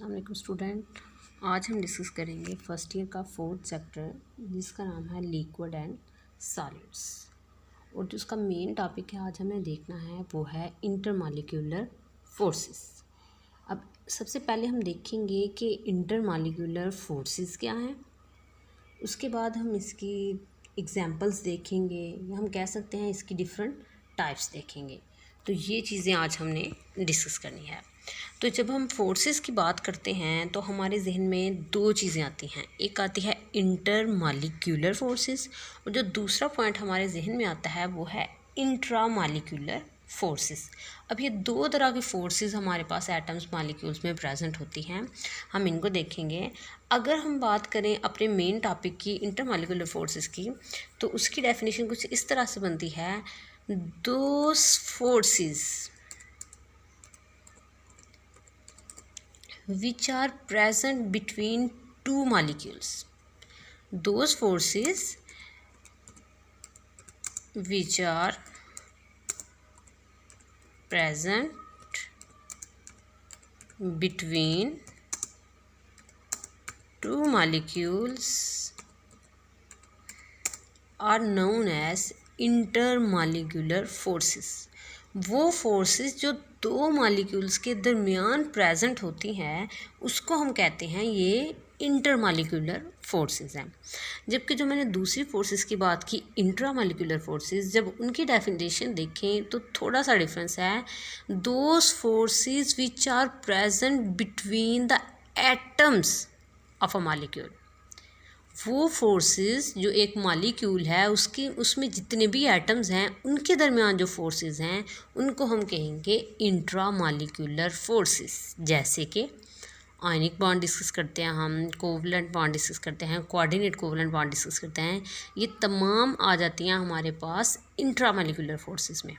अस्सलाम वालेकुम स्टूडेंट। आज हम डिस्कस करेंगे फर्स्ट ईयर का फोर्थ चैप्टर जिसका नाम है लिक्विड एंड सॉलिड्स। और जो उसका मेन टॉपिक है आज हमें देखना है वो है इंटरमॉलिक्यूलर फोर्सेस। अब सबसे पहले हम देखेंगे कि इंटरमॉलिक्यूलर फोर्सेस क्या हैं, उसके बाद हम इसकी एग्जांपल्स देखेंगे या हम कह सकते हैं इसकी डिफरेंट टाइप्स देखेंगे। तो ये चीज़ें आज हमने डिस्कस करनी है। तो जब हम फोर्सेस की बात करते हैं तो हमारे जहन में दो चीज़ें आती हैं, एक आती है इंटरमॉलिक्यूलर फोर्सेस और जो दूसरा पॉइंट हमारे जहन में आता है वो है इंट्रामॉलिक्यूलर फोर्सेस। अब ये दो तरह की फोर्सेस हमारे पास एटम्स मॉलिक्यूल्स में प्रेजेंट होती हैं, हम इनको देखेंगे। अगर हम बात करें अपने मेन टॉपिक की इंटरमॉलिक्यूलर फोर्सेस की, तो उसकी डेफिनेशन कुछ इस तरह से बनती है, those forces which are present between two molecules, those forces which are present between two molecules are known as intermolecular forces। वो फोर्सेस जो दो मॉलिक्यूल्स के दरमियान प्रेजेंट होती हैं उसको हम कहते हैं ये इंटरमॉलिक्यूलर फोर्सेस हैं। जबकि जो मैंने दूसरी फोर्सेस की बात की इंट्रामॉलिक्यूलर फोर्सेस, जब उनकी डेफिनेशन देखें तो थोड़ा सा डिफरेंस है। Those forces which are present between the atoms of a molecule, वो फोर्सेस जो एक मॉलिक्यूल है उसमें जितने भी एटम्स हैं उनके दरमियान जो फोर्सेस हैं उनको हम कहेंगे इंट्रामॉलिक्यूलर फोर्सेस। जैसे कि आयनिक बॉन्ड डिस्कस करते हैं, हम कोवलेंट बॉन्ड डिस्कस करते हैं, कोऑर्डिनेट कोवलेंट बॉन्ड डिस्कस करते हैं, ये तमाम आ जाती हैं हमारे पास इंट्रामॉलिक्यूलर फोर्सेस में।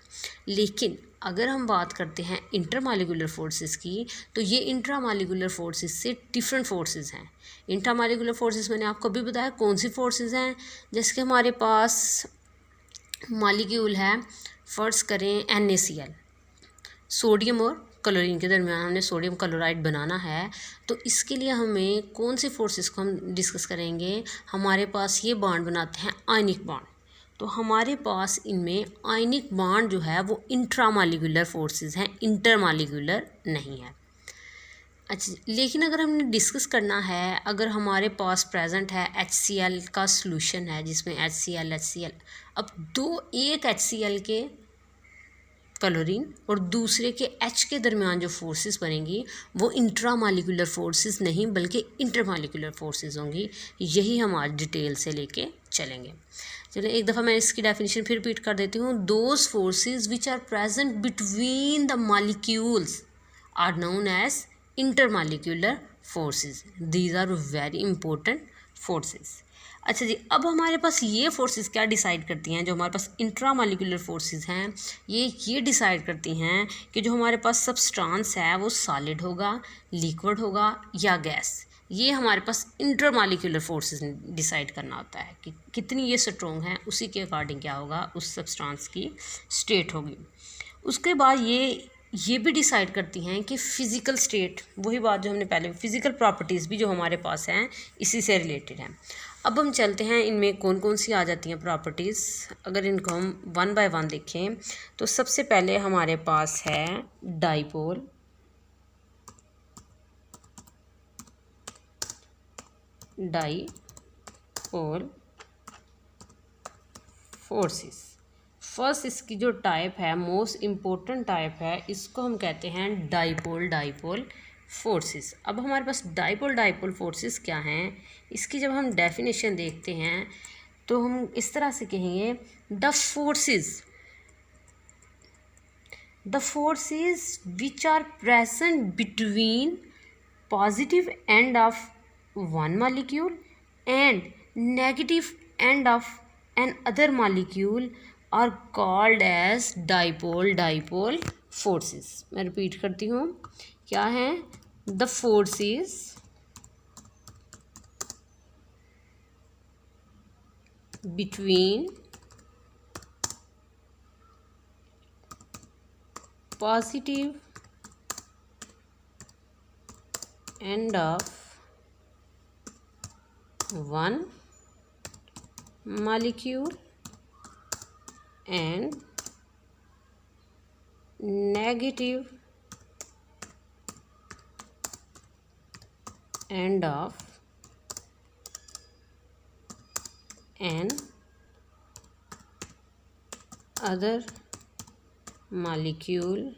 लेकिन अगर हम बात करते हैं इंटरमॉलिक्यूलर फोर्सेस की, तो ये इंट्रामॉलिक्यूलर फोर्सेस से डिफरेंट फोर्सेस हैं। इंट्रामॉलिक्यूलर फोर्सेस मैंने आपको अभी बताया कौन सी फोर्सेस हैं। जैसे कि हमारे पास मॉलिक्यूल है, फ़र्ज़ करें NaCl, सोडियम और क्लोरीन के दरमियान हमने सोडियम क्लोराइड बनाना है, तो इसके लिए हमें कौन सी फोर्सेस को हम डिस्कस करेंगे। हमारे पास ये बॉन्ड बनाते हैं आयनिक बॉन्ड, तो हमारे पास इनमें आयनिक बॉन्ड जो है वो इंट्रामॉलिक्यूलर फोर्सेस हैं, इंटरमॉलिक्यूलर नहीं है। अच्छा, लेकिन अगर हमने डिस्कस करना है, अगर हमारे पास प्रेजेंट है HCl का सॉल्यूशन है जिसमें HCl, अब एक HCl के क्लोरीन और दूसरे के H के दरमियान जो फोर्सेस बनेंगी वो इंट्रामॉलिक्यूलर फोर्सेस नहीं बल्कि इंटरमॉलिक्यूलर फोर्सेस होंगी। यही हम आज डिटेल से लेके चलेंगे। चलिए एक दफ़ा मैं इसकी डेफिनेशन फिर रिपीट कर देती हूँ। Those forces which are present between the molecules are known as intermolecular forces. These are very important forces. अच्छा जी, अब हमारे पास ये फोर्सेस क्या डिसाइड करती हैं, जो हमारे पास इंट्रामॉलिक्यूलर फोर्सेस हैं ये डिसाइड करती हैं कि जो हमारे पास सब्सटेंस है वो सॉलिड होगा, लिक्विड होगा या गैस। ये हमारे पास इंटरमॉलिक्यूलर फोर्सेस डिसाइड करना होता है कि कितनी ये स्ट्रॉन्ग है, उसी के अकॉर्डिंग क्या होगा, उस सब्सटेंस की स्टेट होगी। उसके बाद ये भी डिसाइड करती हैं कि फ़िज़िकल स्टेट, वही बात जो हमने पहले, फ़िज़िकल प्रॉपर्टीज़ भी जो हमारे पास हैं इसी से रिलेटेड हैं। अब हम चलते हैं इनमें कौन कौन सी आ जाती हैं प्रॉपर्टीज़। अगर इनको हम वन बाय वन देखें तो सबसे पहले हमारे पास है डाइपोल, फोर्सेस। फर्स्ट इसकी जो टाइप है, मोस्ट इम्पोर्टेंट टाइप है, इसको हम कहते हैं डाइपोल फोर्सेस। अब हमारे पास डाइपोल फोर्सेस क्या हैं, इसकी जब हम डेफिनेशन देखते हैं तो हम इस तरह से कहेंगे, the forces which are present between positive end of one molecule and negative end of another molecule are called as dipole forces. मैं रिपीट करती हूँ, क्या है, the forces between positive end of one molecule and negative end of an other molecule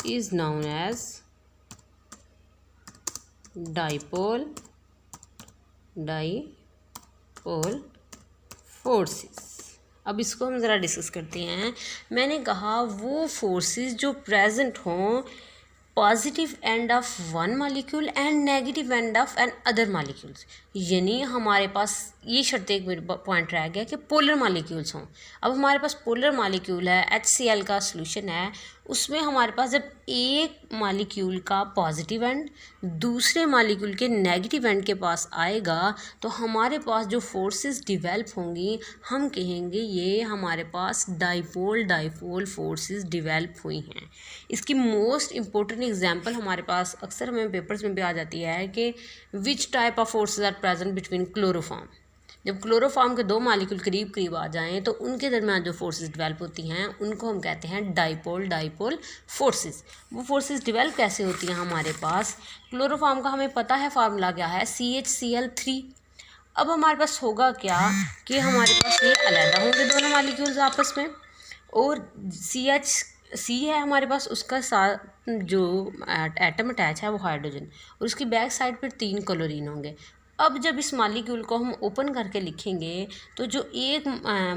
is known as dipole forces. अब इसको हम ज़रा discuss करते हैं। मैंने कहा वो फोर्सेस जो प्रेजेंट हों positive end of one molecule and negative end of another molecules, यानी हमारे पास ये शर्त एक पॉइंट रह गया कि पोलर मॉलिक्यूल्स हों। अब हमारे पास पोलर मॉलिक्यूल है, HCl का सॉल्यूशन है, उसमें हमारे पास जब एक मॉलिक्यूल का पॉजिटिव एंड दूसरे मॉलिक्यूल के नेगेटिव एंड के पास आएगा तो हमारे पास जो फोर्सेस डिवेल्प होंगी हम कहेंगे ये हमारे पास डाइपोल फोर्सेस डिवेल्प हुई हैं। इसकी मोस्ट इम्पोर्टेंट एग्जांपल हमारे पास अक्सर हमें पेपर्स में भी आ जाती है कि which type of forces are present between chloroform. जब क्लोरोफॉर्म के दो मॉलिक्यूल करीब करीब आ जाएं तो उनके दरमियान जो फोर्सेस डेवलप होती हैं उनको हम कहते हैं डाइपोल फोर्सेस। वो फोर्सेस डेवलप कैसे होती हैं हमारे पास, क्लोरोफॉर्म का हमें पता है फार्मूला क्या है, CHCl3। अब हमारे पास होगा क्या कि हमारे पास ये अलग होंगे दोनों मॉलिक्यूल्स आपस में, और C है हमारे पास, उसका साथ जो एटम अटैच है वो हाइड्रोजन, और उसकी बैक साइड पर 3 क्लोरीन होंगे। अब जब इस मॉलिक्यूल को हम ओपन करके लिखेंगे तो जो एक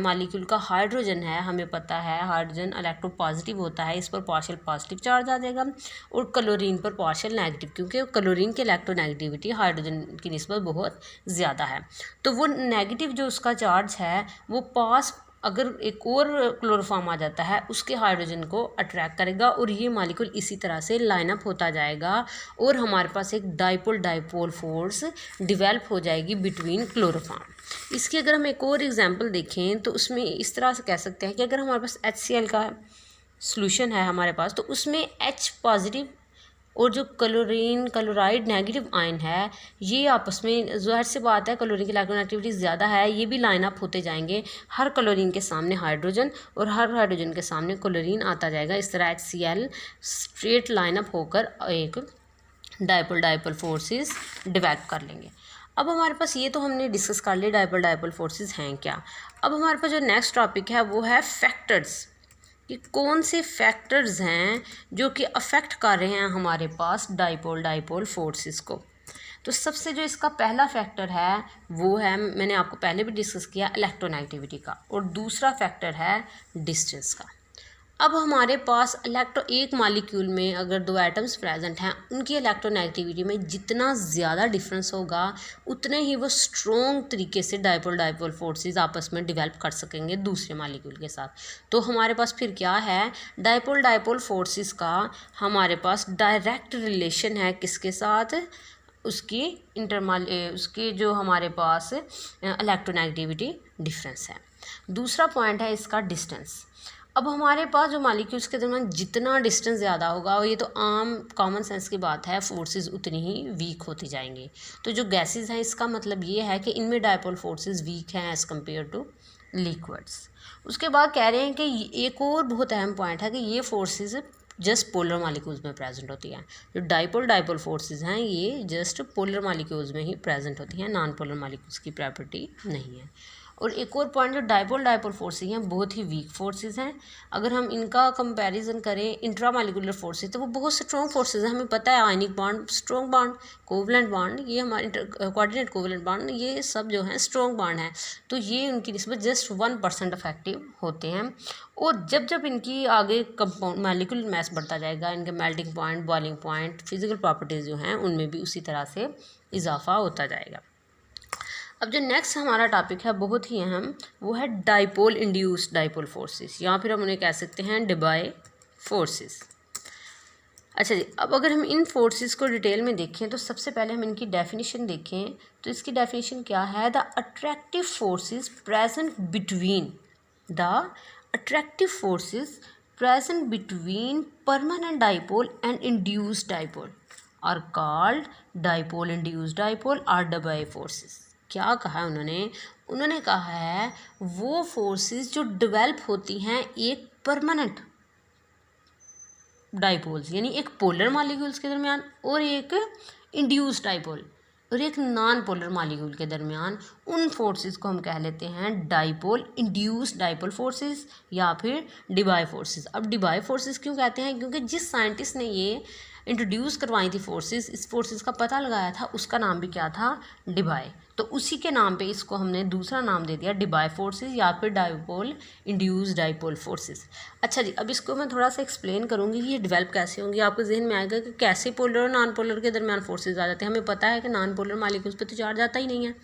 मॉलिक्यूल का हाइड्रोजन है, हमें पता है हाइड्रोजन इलेक्ट्रोपॉजिटिव होता है, इस पर पार्शियल पॉजिटिव चार्ज आ जाएगा, और क्लोरीन पर पार्शियल नेगेटिव, क्योंकि क्लोरीन की इलेक्ट्रोनेगेटिविटी हाइड्रोजन की निस्बत बहुत ज़्यादा है। तो वो नेगेटिव जो उसका चार्ज है वो पास अगर एक और क्लोरोफॉर्म आ जाता है उसके हाइड्रोजन को अट्रैक्ट करेगा और ये मॉलिक्यूल इसी तरह से लाइन अप होता जाएगा और हमारे पास एक डाइपोल फोर्स डिवेल्प हो जाएगी बिटवीन क्लोरोफॉर्म। इसकी अगर हम एक और एग्जांपल देखें तो उसमें इस तरह से कह सकते हैं कि अगर हमारे पास HCl का सॉल्यूशन है हमारे पास, तो उसमें H पॉजिटिव और जो क्लोराइड नेगेटिव आयन है ये आपस में, ज़ाहिर सी बात है क्लोरीन की इलेक्ट्रोनेगेटिविटी ज़्यादा है, ये भी लाइन अप होते जाएंगे, हर क्लोरीन के सामने हाइड्रोजन और हर हाइड्रोजन के सामने क्लोरीन आता जाएगा। इस तरह HCl स्ट्रेट लाइन अप होकर एक डाइपोल फोर्सेस डेवलप कर लेंगे। अब हमारे पास ये तो हमने डिस्कस कर लिया डाइपोल फोर्सेस हैं क्या। अब हमारे पास जो नेक्स्ट टॉपिक है वो है फैक्टर्स, कि कौन से फैक्टर्स हैं जो कि अफेक्ट कर रहे हैं हमारे पास डाइपोल फोर्सेस को। तो सबसे जो इसका पहला फैक्टर है वो है, मैंने आपको पहले भी डिस्कस किया, इलेक्ट्रोनेगेटिविटी का, और दूसरा फैक्टर है डिस्टेंस का। अब हमारे पास एक मॉलिक्यूल में अगर 2 एटम्स प्रेजेंट हैं, उनकी इलेक्ट्रोनेगेटिविटी में जितना ज़्यादा डिफरेंस होगा उतने ही वो स्ट्रॉन्ग तरीके से डाइपोल फोर्सेस आपस में डेवलप कर सकेंगे दूसरे मॉलिक्यूल के साथ। तो हमारे पास फिर क्या है, डाइपोल फोर्सेस का हमारे पास डायरेक्ट रिलेशन है किसके साथ, उसकी उसकी जो हमारे पास इलेक्ट्रोनेगेटिविटी डिफरेंस है। दूसरा पॉइंट है इसका डिस्टेंस। अब हमारे पास जो मॉलिक्यूल्स के दरमियान जितना डिस्टेंस ज़्यादा होगा, और ये तो आम कॉमन सेंस की बात है, फोर्सेस उतनी ही वीक होती जाएंगी। तो जो गैसेस हैं इसका मतलब ये है कि इनमें डाइपोल फोर्सेस वीक हैं एज़ कम्पेयर टू लिक्विड्स। उसके बाद कह रहे हैं कि एक और बहुत अहम पॉइंट है कि ये फोर्सेस जस्ट पोलर मॉलिक्यूल्स में प्रेजेंट होती हैं। जो डाइपोल फोर्सेस हैं ये जस्ट पोलर मॉलिक्यूल्स में ही प्रेजेंट होती हैं, नॉन पोलर मॉलिक्यूल्स की प्रॉपर्टी नहीं है। और एक और पॉइंट, जो डाइपोल फोर्सेस हैं बहुत ही वीक फोर्सेस हैं। अगर हम इनका कंपैरिजन करें इंट्रामॉलिक्यूलर फोर्सेस तो वो बहुत स्ट्रॉन्ग फोर्सेस हैं। हमें पता है ionic bond, strong bond, covalent bond, ये हमारे कोऑर्डिनेट कोवलेंट बॉन्ड, ये सब जो हैं स्ट्रॉन्ग बॉन्ड हैं। तो ये उनकी निस्बत जस्ट 1% इफेक्टिव होते हैं। और जब जब इनकी आगे कंपाउंड मॉलिक्यूलर मैस बढ़ता जाएगा, इनके melting point, boiling point, physical properties जो हैं उनमें भी उसी तरह से इजाफा होता जाएगा। अब जो नेक्स्ट हमारा टॉपिक है बहुत ही अहम, वो है डाइपोल इंड्यूस्ड डाइपोल फोर्सेस, या फिर हम उन्हें कह सकते हैं डिबाई फोर्सेस। अच्छा जी, अब अगर हम इन फोर्सेस को डिटेल में देखें तो सबसे पहले हम इनकी डेफिनेशन देखें तो इसकी डेफिनेशन क्या है, the attractive forces present between permanent dipole and induced dipole. Are called dipole induced dipole are Debye forces. क्या कहा है उन्होंने कहा है वो फोर्सेस जो डेवलप होती हैं एक परमानेंट डाइपोल्स यानी एक पोलर मॉलिक्यूल्स के दरमियान और एक इंड्यूस्ड डाइपोल और एक नॉन पोलर मॉलिक्यूल के दरमियान, उन फोर्सेस को हम कह लेते हैं डाइपोल इंड्यूस्ड डाइपोल फोर्सेस या फिर डिबाई फोर्सेस। अब डिबाई फोर्सेस क्यों कहते हैं? क्योंकि जिस साइंटिस्ट ने ये इंट्रोड्यूस करवाई थी फोर्सेस, इस फोर्सेस का पता लगाया था, उसका नाम भी क्या था? डिबाई। तो उसी के नाम पे इसको हमने दूसरा नाम दे दिया डिबाई फोर्सेस या फिर डाइपोल इंड्यूस्ड डाइपोल फोर्सेस। अच्छा जी, अब इसको मैं थोड़ा सा एक्सप्लेन करूँगी कि ये डेवलप कैसे होंगी। आपके जहन में आएगा कि कैसे पोलर और नॉन पोलर के दरमियान फोर्सेस आ जाते हैं। हमें पता है कि नॉन पोलर मॉलिक्यूल्स पे तो चार्ज आता ही नहीं है,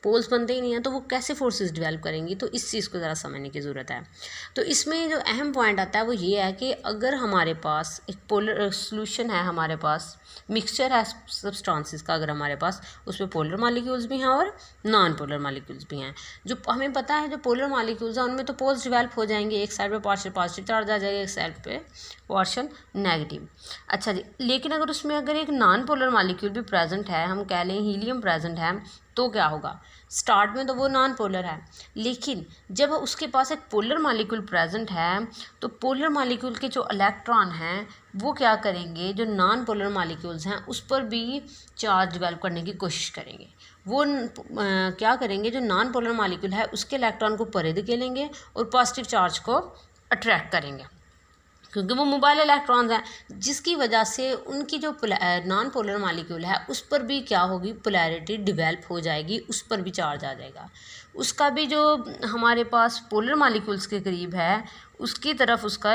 पोल्स बनते ही नहीं हैं, तो वो कैसे फोर्सेस डेवलप करेंगी? तो इस चीज़ को ज़रा समझने की ज़रूरत है। तो इसमें जो अहम पॉइंट आता है वो ये है कि अगर हमारे पास एक पोलर सोल्यूशन है, हमारे पास मिक्सचर है सब्सटेंसेस का, अगर हमारे पास उसमें पोलर मॉलिक्यूल्स भी हैं और नॉन पोलर मॉलिक्यूल्स भी हैं। जो हमें पता है जो पोलर मॉलिक्यूल्स हैं उनमें तो पोल्स डेवलप हो जाएंगे, एक साइड पे पार्शियल पॉजिटिव चार्ज आ जाएगा, एक साइड पे पार्शियल नेगेटिव। अच्छा जी, लेकिन अगर उसमें अगर एक नॉन पोलर मॉलिक्यूल भी प्रेजेंट है, हम कह लें हीलियम प्रेजेंट है, तो क्या होगा? स्टार्ट में तो वो नॉन पोलर है, लेकिन जब उसके पास एक पोलर मॉलिक्यूल प्रेजेंट है तो पोलर मॉलिक्यूल के जो इलेक्ट्रॉन हैं वो क्या करेंगे? जो नॉन पोलर मॉलिक्यूल्स हैं उस पर भी चार्ज डेवलप करने की कोशिश करेंगे। वो क्या करेंगे? जो नॉन पोलर मॉलिक्यूल है उसके इलेक्ट्रॉन को परे धकेलेंगे और पॉजिटिव चार्ज को अट्रैक्ट करेंगे, क्योंकि वो मोबाइल इलेक्ट्रॉन्स हैं, जिसकी वजह से उनकी जो नॉन पोलर मॉलिक्यूल है उस पर भी क्या होगी? पोलैरिटी डेवलप हो जाएगी, उस पर भी चार्ज आ जाएगा। उसका भी जो हमारे पास पोलर मॉलिक्यूल्स के करीब है उसकी तरफ उसका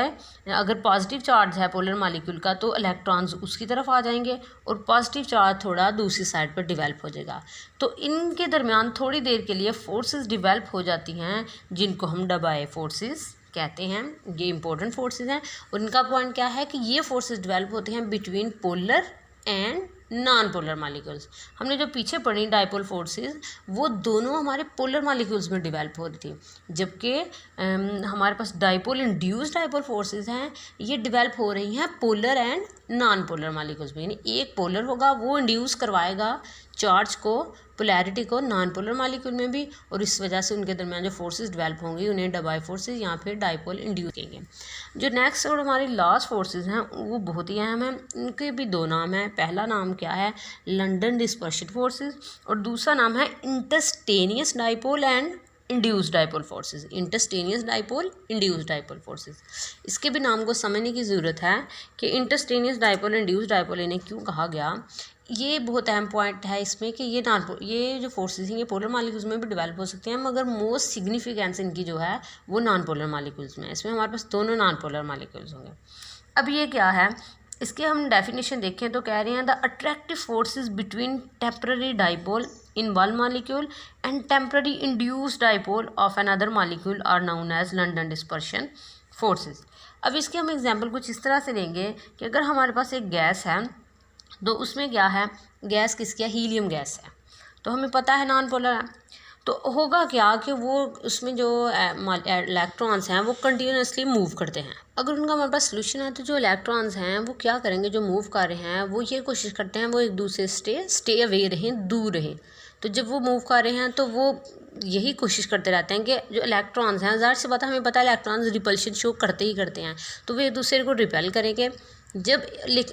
अगर पॉजिटिव चार्ज है पोलर मॉलिक्यूल का तो इलेक्ट्रॉन्स उसकी तरफ आ जाएंगे और पॉजिटिव चार्ज थोड़ा दूसरी साइड पर डेवलप हो जाएगा। तो इनके दरमियान थोड़ी देर के लिए फोर्सेस डेवलप हो जाती हैं जिनको हम डबाई फोर्सेस कहते हैं। ये इंपॉर्टेंट फोर्सेस हैं और इनका पॉइंट क्या है कि ये फोर्सेस डेवलप होते हैं between polar and non polar molecules. हमने जो पीछे पढ़ी डाइपोल फोर्सेस वो दोनों हमारे पोलर मॉलिक्यूल्स में डेवलप हो रही थी, जबकि हमारे पास डाइपोल इंड्यूस्ड डाइपोल फोर्सेस हैं, ये डेवलप हो रही हैं polar and non polar molecules में। यानी एक पोलर होगा वो इंड्यूस करवाएगा चार्ज को, पोलैरिटी को नॉन पोलर मॉलिक्यूल में भी, और इस वजह से उनके दरमियान जो फोर्सेस डेवलप होंगी उन्हें डबाई फोर्सेस या फिर डाइपोल इंड्यूस कहेंगे। जो नेक्स्ट और हमारी लास्ट फोर्सेस हैं वो बहुत ही अहम हैं, उनके भी दो नाम हैं। पहला नाम क्या है? लंडन डिस्पर्शन फोर्सेस, और दूसरा नाम है instantaneous dipole and induced dipole forces. Instantaneous dipole, induced dipole forces, इसके भी नाम को समझने की ज़रूरत है कि इंटरस्टेनियस डाइपोल, इंड्यूस्ड डाइपोल इन्हें क्यों कहा गया। ये बहुत अहम पॉइंट है इसमें कि ये जो फोर्सेस हैं ये पोलर मॉलिक्यूल्स में भी डेवलप हो सकते हैं, मगर मोस्ट सिग्निफिकेंस इनकी जो है वो नॉन पोलर मॉलिक्यूल्स में है। इसमें हमारे पास दोनों नॉन पोलर मॉलिक्यूल्स होंगे। अब ये क्या है, इसके हम डेफिनेशन देखें तो कह रहे हैं the attractive forces between temporary dipole in one molecule and temporary induced dipole of another molecule are known as London dispersion forces. अब इसके हम एग्जांपल कुछ इस तरह से लेंगे कि अगर हमारे पास एक गैस है तो उसमें क्या है, गैस किसकी है? हीलियम गैस है, तो हमें पता है नॉन पोलर है। तो होगा क्या कि वो उसमें जो इलेक्ट्रॉन्स हैं वो कंटिन्यूसली मूव करते हैं। अगर उनका हमारे पास सोल्यूशन है तो जो इलेक्ट्रॉन्स हैं वो क्या करेंगे? जो मूव कर रहे हैं वो ये कोशिश करते हैं वो एक दूसरे से स्टे अवे रहें, दूर रहें। तो जब वो मूव कर रहे हैं तो वो यही कोशिश करते रहते हैं कि जो इलेक्ट्रॉन्स हैं, ज़ाहिर सी बात है हमें पता है इलेक्ट्रॉन्स रिपल्शन शो करते ही करते हैं, तो वे एक दूसरे को रिपेल करेंगे। जब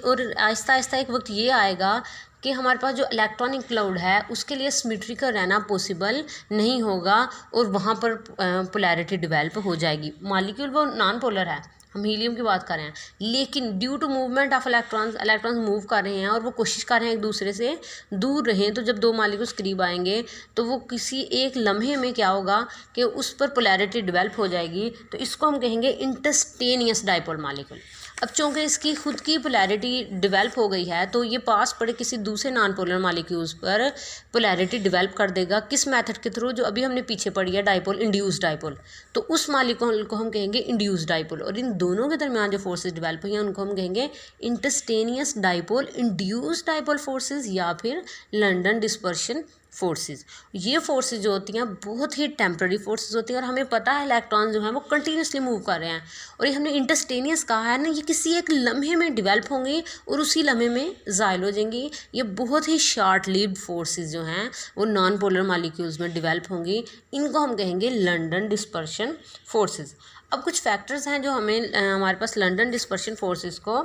और आहिस्ता आहिस्ता एक वक्त ये आएगा कि हमारे पास जो इलेक्ट्रॉनिक क्लाउड है उसके लिए सिमेट्रिकल रहना पॉसिबल नहीं होगा और वहाँ पर पोलैरिटी डेवलप हो जाएगी। मॉलिक्यूल वो नॉन पोलर है, हम हीलियम की बात कर रहे हैं, लेकिन due to movement of electrons move कर रहे हैं और वो कोशिश कर रहे हैं एक दूसरे से दूर रहें। तो जब दो मॉलिक्यूल्स करीब आएंगे तो वो किसी एक लम्हे में क्या होगा कि उस पर पोलैरिटी डेवलप हो जाएगी। तो इसको हम कहेंगे इंटरस्टेनियस डाइपोल मॉलिक्यूल। अब चूँकि इसकी खुद की पोलैरिटी डेवलप हो गई है तो ये पास पड़े किसी दूसरे नॉन पोलर मॉलिक्यूल्स पर पोलैरिटी डेवलप कर देगा। किस मेथड के थ्रू? जो अभी हमने पीछे पढ़ी है डाइपोल इंड्यूस्ड डाइपोल, तो उस मॉलिक्यूल को हम कहेंगे इंड्यूस्ड डाइपोल। और इन दोनों के दरमियान जो फोर्सेस डेवलप हुई हैं उनको हम कहेंगे इंटरस्टेनियस डाइपोल इंड्यूस्ड डाइपोल फोर्सेस या फिर लंडन डिस्पर्शन फोर्सेस। ये फोर्सेस जो होती हैं बहुत ही टेम्पररी फोर्सेस होती हैं, और हमें पता है इलेक्ट्रॉन जो हैं वो कंटिन्यूसली मूव कर रहे हैं, और ये हमने इंस्टेंटेनियस कहा है ना, ये किसी एक लम्हे में डेवलप होंगी और उसी लम्हे में ज़ायल हो जाएंगी। ये बहुत ही शॉर्ट लिव्ड फोर्सेस जो हैं वो नॉन पोलर मॉलिक्यूल्स में डेवलप होंगी। इनको हम कहेंगे लंडन डिस्पर्शन फोर्सेस। अब कुछ फैक्टर्स हैं जो हमें हमारे पास लंडन डिस्पर्शन फोर्सेस को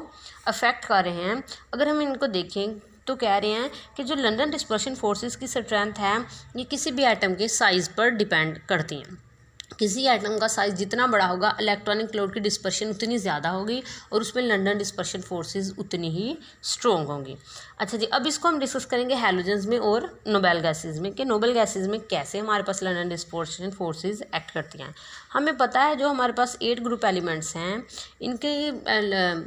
अफेक्ट कर रहे हैं। अगर हम इनको देखें तो कह रहे हैं कि जो लंडन डिस्पर्शन फोर्सेस की स्ट्रेंथ है ये किसी भी एटम के साइज़ पर डिपेंड करती हैं। किसी एटम का साइज़ जितना बड़ा होगा इलेक्ट्रॉनिक क्लाउड की डिस्पर्शन उतनी ज़्यादा होगी और उसमें लंडन डिस्पर्शन फोर्सेस उतनी ही स्ट्रॉन्ग होंगी। अच्छा जी, अब इसको हम डिस्कस करेंगे हैलोजन्स में और नोबेल गैसेस में, कि नोबेल गैसेस में कैसे हमारे पास लंडन डिस्पर्शन फोर्सेस एक्ट करती हैं। हमें पता है जो हमारे पास 8 ग्रुप एलिमेंट्स हैं इनके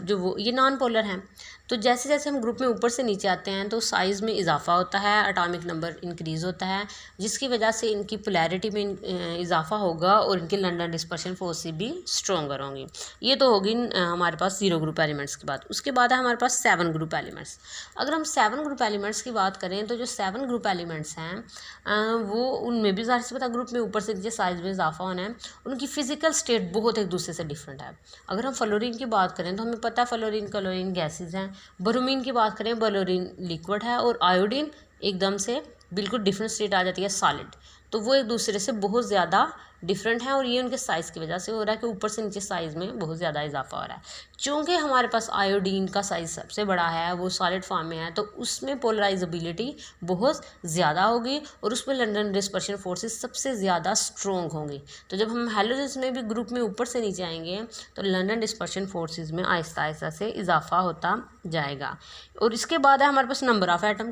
जो वो ये नॉन पोलर हैं, तो जैसे जैसे हम ग्रुप में ऊपर से नीचे आते हैं तो साइज़ में इजाफा होता है, एटॉमिक नंबर इंक्रीज़ होता है, जिसकी वजह से इनकी पोलैरिटी में इजाफा होगा और इनके लंडन डिस्पर्शन फोर्सेस भी स्ट्रॉन्गर होंगी। ये तो होगी हमारे पास 0 ग्रुप एलिमेंट्स की बात। उसके बाद है हमारे पास 7 ग्रुप एलिमेंट्स। अगर हम 7 ग्रुप एलिमेंट्स की बात करें तो जो 7 ग्रुप एलिमेंट्स हैं वो उनमें भी ज़ाहिर सी बात है ग्रुप में ऊपर से नीचे साइज़ में इजाफा होना है। उनकी फ़िज़िकल स्टेट बहुत एक दूसरे से डिफरेंट है। अगर हम फ्लोरीन की बात करें तो हमें पता है फ्लोरीन क्लोरीन गैसेज हैं। ब्रोमीन की बात करें ब्रोमीन लिक्विड है, और आयोडीन एकदम से बिल्कुल डिफरेंट स्टेट आ जाती है सॉलिड। तो वो एक दूसरे से बहुत ज़्यादा डिफरेंट है, और ये उनके साइज़ की वजह से हो रहा है कि ऊपर से नीचे साइज़ में बहुत ज़्यादा इजाफा हो रहा है। चूँकि हमारे पास आयोडीन का साइज़ सबसे बड़ा है, वो सॉलिड फॉर्म में है, तो उसमें पोलराइजेबिलिटी बहुत ज़्यादा होगी और उसमें लंडन डिस्पर्शन फोर्सेस सबसे ज़्यादा स्ट्रॉन्ग होंगी। तो जब हम हैलोजन्स में भी ग्रुप में ऊपर से नीचे आएंगे तो लंडन डिस्पर्शन फोर्सेस में आहिस्ता आहिस्ता से इजाफा होता जाएगा। और इसके बाद है हमारे पास नंबर ऑफ़ एटम,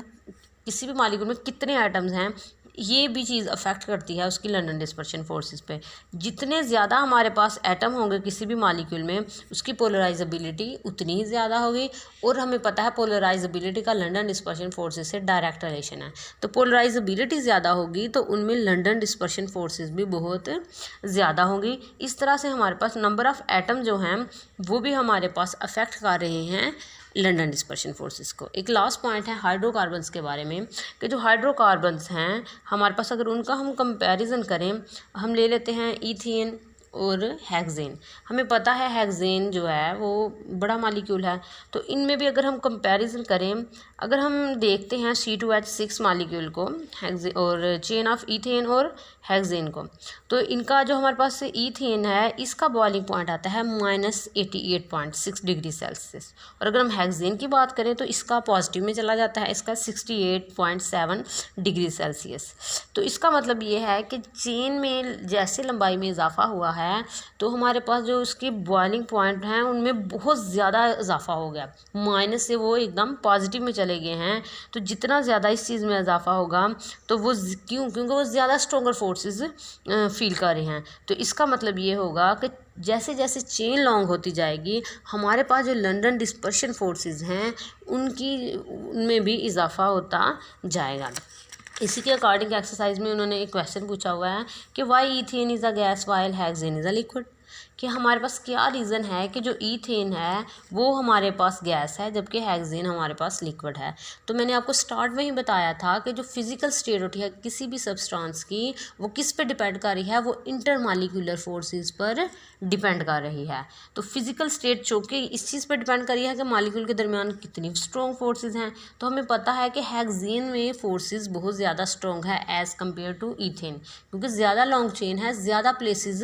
किसी भी मॉलिक्यूल में कितने एटम्स हैं ये भी चीज़ अफेक्ट करती है उसकी लंडन डिस्पर्शन फोर्सेस पे। जितने ज़्यादा हमारे पास एटम होंगे किसी भी मॉलिक्यूल में उसकी पोलराइजेबिलिटी उतनी ही ज़्यादा होगी, और हमें पता है पोलराइजेबिलिटी का लंडन डिस्पर्शन फोर्सेस से डायरेक्ट रिलेशन है। तो पोलराइजेबिलिटी ज़्यादा होगी तो उनमें लंडन डिस्पर्शन फोर्सेस भी बहुत ज़्यादा होंगी। इस तरह से हमारे पास नंबर ऑफ़ एटम जो हैं वो भी हमारे पास अफेक्ट कर रहे हैं लंडन डिस्पर्शन फोर्सेस को। एक लास्ट पॉइंट है हाइड्रोकार्बन्स के बारे में, कि जो हाइड्रोकार्बन्स हैं हमारे पास अगर उनका हम कंपैरिजन करें, हम ले लेते हैं ईथेन और हेक्सेन। हमें पता है हेक्सेन जो है वो बड़ा मॉलिक्यूल है, तो इनमें भी अगर हम कंपैरिजन करें, अगर हम देखते हैं C2H6 मॉलिक्यूल को हेक्सेन और चेन ऑफ ईथेन और हेक्सेन को, तो इनका जो हमारे पास ईथेन है इसका बॉइलिंग पॉइंट आता है -88.6 डिग्री सेल्सियस, और अगर हम हेक्सेन की बात करें तो इसका पॉजिटिव में चला जाता है, इसका 68.7 डिग्री सेल्सियस। तो इसका मतलब ये है कि चेन में जैसे लंबाई में इजाफा हुआ है तो हमारे पास जो उसके बॉइलिंग पॉइंट हैं उनमें बहुत ज़्यादा इजाफा हो गया, माइनस से वो एकदम पॉजिटिव में चले गए हैं। तो जितना ज़्यादा इस चीज़ में इजाफा होगा तो वो क्योंकि वो ज़्यादा स्ट्रॉन्गर फोर्सेस फील कर रहे हैं। तो इसका मतलब ये होगा कि जैसे जैसे चेन लॉन्ग होती जाएगी हमारे पास जो लंडन डिस्पर्शन फोर्सेस हैं उनमें भी इजाफा होता जाएगा। इसी के अकॉर्डिंग एक्सरसाइज में उन्होंने एक क्वेश्चन पूछा हुआ है कि why ethane is a gas while hexane is a liquid, कि हमारे पास क्या रीज़न है कि जो ईथेन है वो हमारे पास गैस है जबकि हेक्सेन हमारे पास लिक्विड है। तो मैंने आपको स्टार्ट में ही बताया था कि जो फिज़िकल स्टेट होती है किसी भी सब्सटेंस की वो किस पे डिपेंड कर रही है, वो इंटरमॉलिक्यूलर फोर्सेस पर डिपेंड कर रही है। तो फिज़िकल स्टेट चूँकि इस चीज़ पर डिपेंड कर रही है कि मॉलिक्यूल के दरमियान कितनी स्ट्रॉन्ग फोर्सेस हैं, तो हमें पता है कि हेक्सेन में फोर्सेस बहुत ज़्यादा स्ट्रॉन्ग है एज़ कम्पेयर टू ईथेन, क्योंकि ज़्यादा लॉन्ग चेन है, ज़्यादा प्लेसेस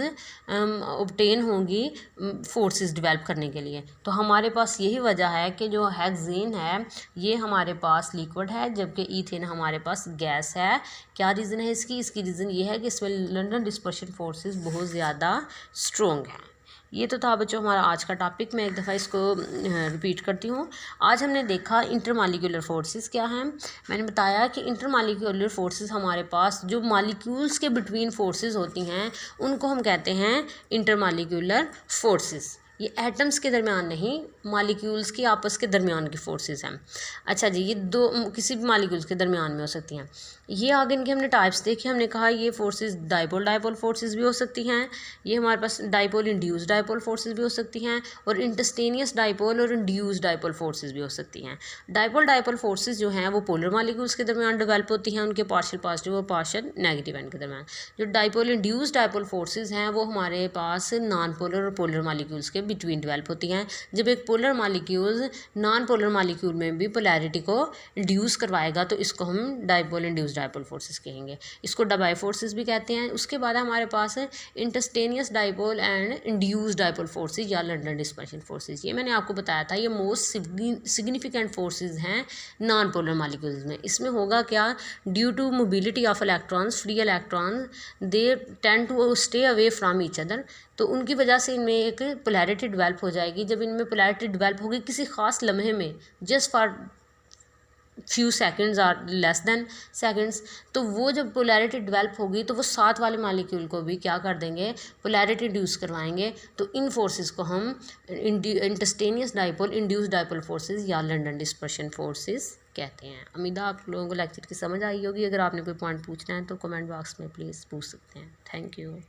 ऑब्टेन होंगी फोर्सेस डेवलप करने के लिए। तो हमारे पास यही वजह है कि जो हेक्सेन है ये हमारे पास लिक्विड है जबकि ईथेन हमारे पास गैस है। क्या रीज़न है इसकी रीज़न ये है कि इसमें लंडन डिस्पर्शन फोर्सेस बहुत ज़्यादा स्ट्रॉन्ग है। ये तो था बच्चों हमारा आज का टॉपिक। मैं एक दफ़ा इसको रिपीट करती हूँ। आज हमने देखा इंटरमॉलिक्यूलर फोर्सेस क्या हैं। मैंने बताया कि इंटरमॉलिक्यूलर फोर्सेस हमारे पास जो मॉलिक्यूल्स के बिटवीन फोर्सेस होती हैं उनको हम कहते हैं इंटरमॉलिक्यूलर फोर्सेस। ये एटम्स के दरमियान नहीं, मालिक्यूल्स की आपस के दरमियान की फोर्सेस हैं। अच्छा जी, ये दो किसी भी मालिक्यूल्स के दरमियान में हो सकती हैं। ये आगे इनके हमने टाइप्स देखी, हमने कहा ये फोर्सेस डाइपोल फोर्सेस भी हो सकती हैं, ये हमारे पास डाइपोल इंड्यूस डाइपोल फोर्सेस भी हो सकती हैं, और इंस्टेंटेनियस डाइपोल और इंड्यूस डाइपोल फोर्सेस भी हो सकती हैं। डाइपोल फोर्सेस जो हैं वो पोलर मालिक्यूल्स के दरमियान डेवलप होती हैं, उनके पार्शियल पॉजिटिव और पार्शियल नेगेटिव एंड के दरमियान। जो डाइपोल इंड्यूस डाइपोल फोर्सेस हैं वो हमारे पास नॉन पोलर और पोलर मालिक्यूल्स के बिटवीन डेवलप होती हैं। जब एक polar molecule non polar molecule में भी पोलैरिटी को इंड्यूस करवाएगा तो इसको हम डाइपोल इंड्यूस डाइपोल फोर्सेस कहेंगे, इसको डबाई फोर्सेस भी कहते हैं। उसके बाद हमारे पास है instantaneous dipole and induce dipole forces या लंडन डिस्पर्शन फोर्सेस। ये मैंने आपको बताया था, ये मोस्ट सिग्निफिकेंट फोर्सेस हैं नॉन पोलर मालिक्यूल्स में। इसमें होगा क्या, due to mobility of electrons, free electron they tend to stay away from each other, तो उनकी वजह से इनमें एक पोलैरिटी डेवलप हो जाएगी। जब इनमें पोलैरिटी डेवलप होगी किसी ख़ास लम्हे में, जस्ट फॉर फ्यू सेकंड्स और लेस देन सेकंड्स, तो वो जब पोलैरिटी डेवलप होगी तो वो साथ वाले मालिक्यूल को भी क्या कर देंगे, पोलैरिटी इंड्यूस करवाएंगे। तो इन फोर्सेस को हम instantaneous dipole induce dipole forces या लंडन डिस्पर्शन फोर्सेस कहते हैं। उम्मीद है आप लोगों को लेक्चर की समझ आई होगी। अगर आपने कोई पॉइंट पूछना है तो कमेंट बॉक्स में प्लीज़ पूछ सकते हैं। Thank you.